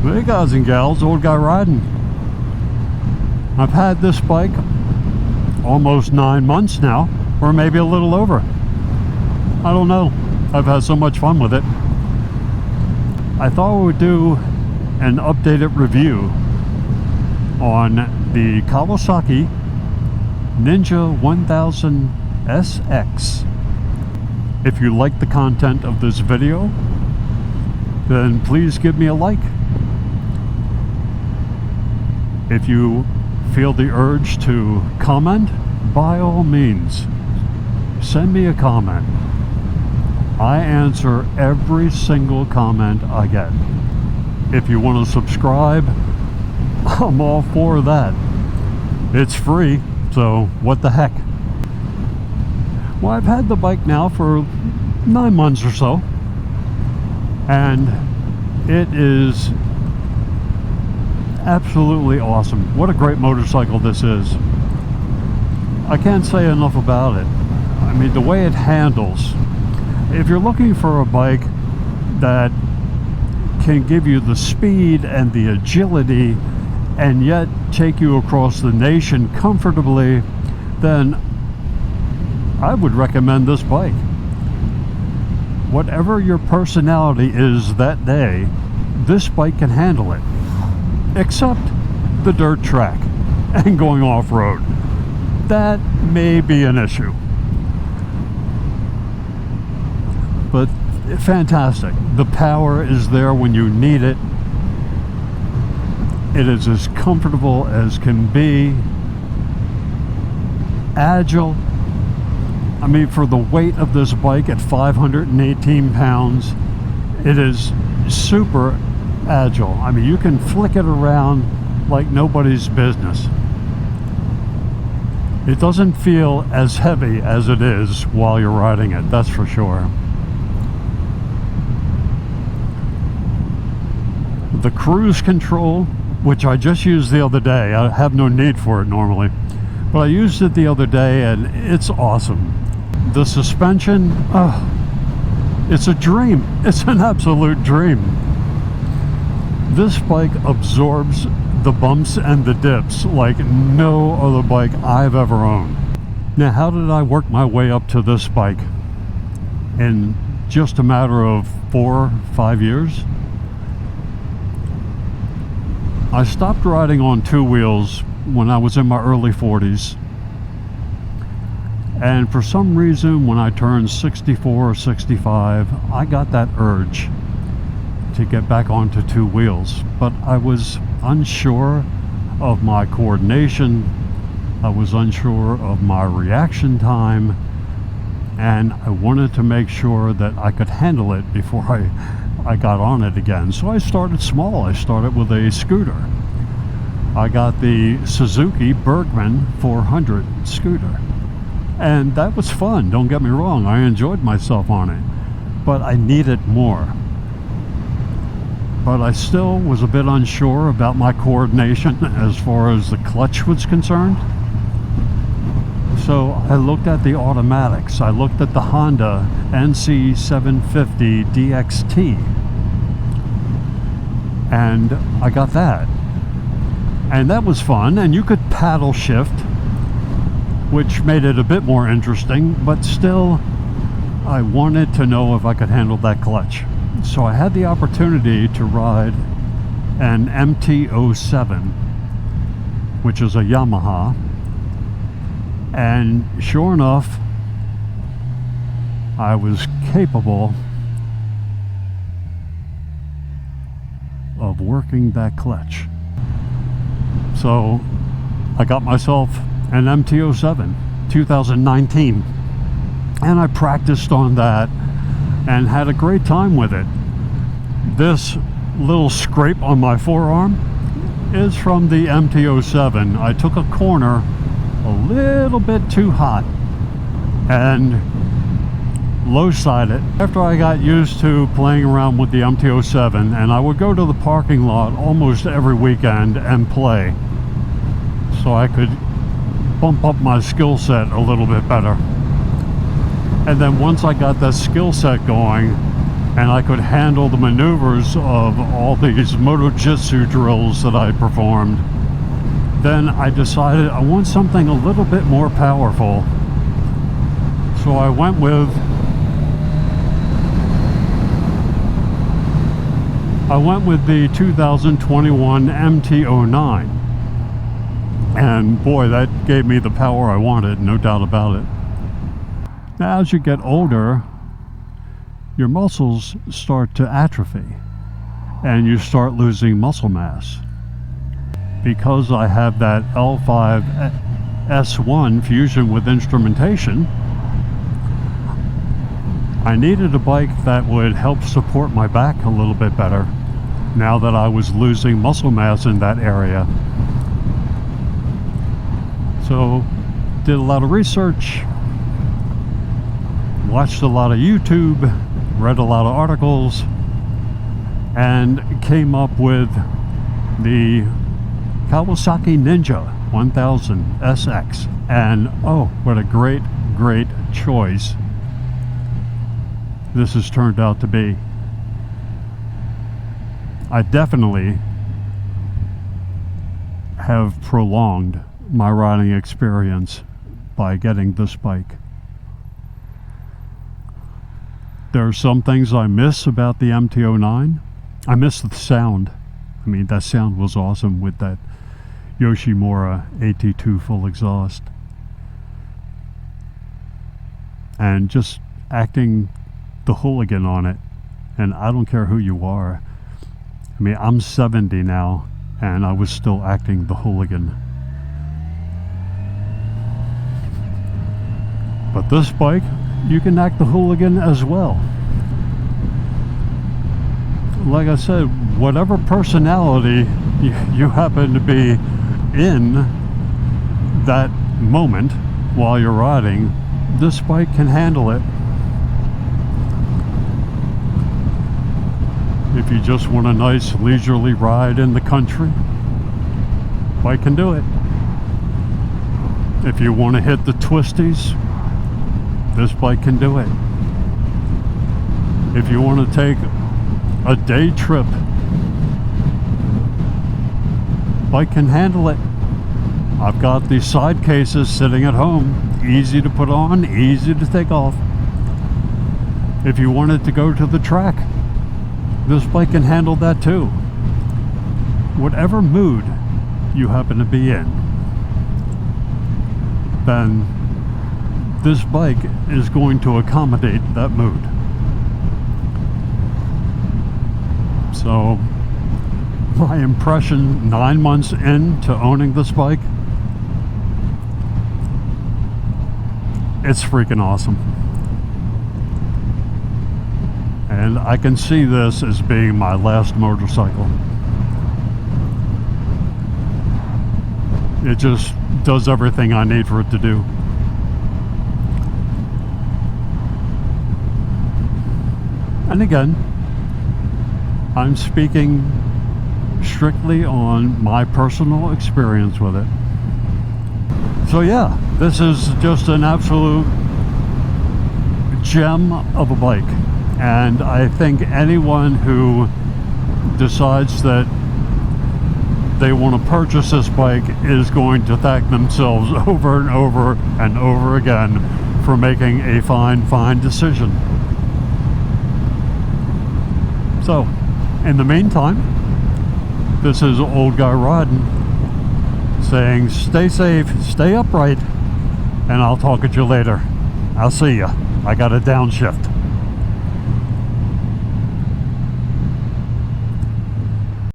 Hey guys and gals, old guy riding. I've had this bike almost 9 months now, or maybe a little over. I don't know. I've had so much fun with it. I thought we would do an updated review on the Kawasaki Ninja 1000 SX. If you like the content of this video, then please give me a like. If you feel the urge to comment, by all means, send me a comment. I answer every single comment I get. If you want to subscribe, I'm all for that. It's free, so what the heck. Well, I've had the bike now for 9 months or so, and it is absolutely awesome. What a great motorcycle this is. I can't say enough about it. I mean, the way it handles. If you're looking for a bike that can give you the speed and the agility and yet take you across the nation comfortably, then I would recommend this bike. Whatever your personality is that day, this bike can handle it. Except the dirt track and going off-road. That may be an issue. But fantastic. The power is there when you need it. It is as comfortable as can be. Agile. I mean, for the weight of this bike at 518 pounds, it is super agile. I mean, you can flick it around like nobody's business. It doesn't feel as heavy as it is while you're riding it, that's for sure. The cruise control, which I just used the other day, I have no need for it normally, but I used it the other day and it's awesome. The suspension, it's a dream. It's an absolute dream. This bike absorbs the bumps and the dips like no other bike I've ever owned. Now, how did I work my way up to this bike in just a matter of 4 or 5 years? I stopped riding on two wheels when I was in my early 40s. And for some reason, when I turned 64 or 65, I got that urge to get back onto two wheels, but I was unsure of my coordination, I was unsure of my reaction time, and I wanted to make sure that I could handle it before I got on it again. So I started small. I started with a scooter. I got the Suzuki Bergman 400 scooter, and that was fun, don't get me wrong. I enjoyed myself on it, but I needed more. But I still was a bit unsure about my coordination as far as the clutch was concerned. So I looked at the automatics. I looked at the Honda NC750 DXT. And I got that. And that was fun. And you could paddle shift, which made it a bit more interesting. But still, I wanted to know if I could handle that clutch. So I had the opportunity to ride an MT-07, which is a Yamaha, and sure enough, I was capable of working that clutch. So I got myself an MT-07 2019, and I practiced on that and had a great time with it. This little scrape on my forearm is from the MT-07. I took a corner a little bit too hot and low-sided. After I got used to playing around with the MT-07, and I would go to the parking lot almost every weekend and play, so I could bump up my skill set a little bit better. And then once I got that skill set going, and I could handle the maneuvers of all these moto-jitsu drills that I performed, then I decided I want something a little bit more powerful. So I went with the 2021 MT-09, and boy, that gave me the power I wanted, no doubt about it. Now, as you get older, your muscles start to atrophy and you start losing muscle mass. Because I have that L5S1 fusion with instrumentation, I needed a bike that would help support my back a little bit better now that I was losing muscle mass in that area. So, did a lot of research, watched a lot of YouTube, read a lot of articles, and came up with the Kawasaki Ninja 1000 SX. And oh, what a great choice this has turned out to be. I definitely have prolonged my riding experience by getting this bike. There are some things I miss about the MT-09. I miss the sound. I mean, that sound was awesome with that Yoshimura AT2 full exhaust. And just acting the hooligan on it. And I don't care who you are. I mean, I'm 70 now, and I was still acting the hooligan. But this bike, you can act the hooligan as well. Like I said, whatever personality you happen to be in that moment while you're riding, this bike can handle it. If you just want a nice leisurely ride in the country, bike can do it. If you want to hit the twisties, this bike can do it. If you want to take a day trip, bike can handle it. I've got these side cases sitting at home, easy to put on, easy to take off. If you wanted to go to the track, this bike can handle that too. Whatever mood you happen to be in, then this bike is going to accommodate that mood. So, my impression 9 months into owning this bike, it's freaking awesome. And I can see this as being my last motorcycle. It just does everything I need for it to do. And again, I'm speaking strictly on my personal experience with it. So yeah, this is just an absolute gem of a bike. And I think anyone who decides that they want to purchase this bike is going to thank themselves over and over and over again for making a fine decision. So, in the meantime, this is Old Guy Riding saying stay safe, stay upright, and I'll talk at you later. I'll see ya. I got a downshift.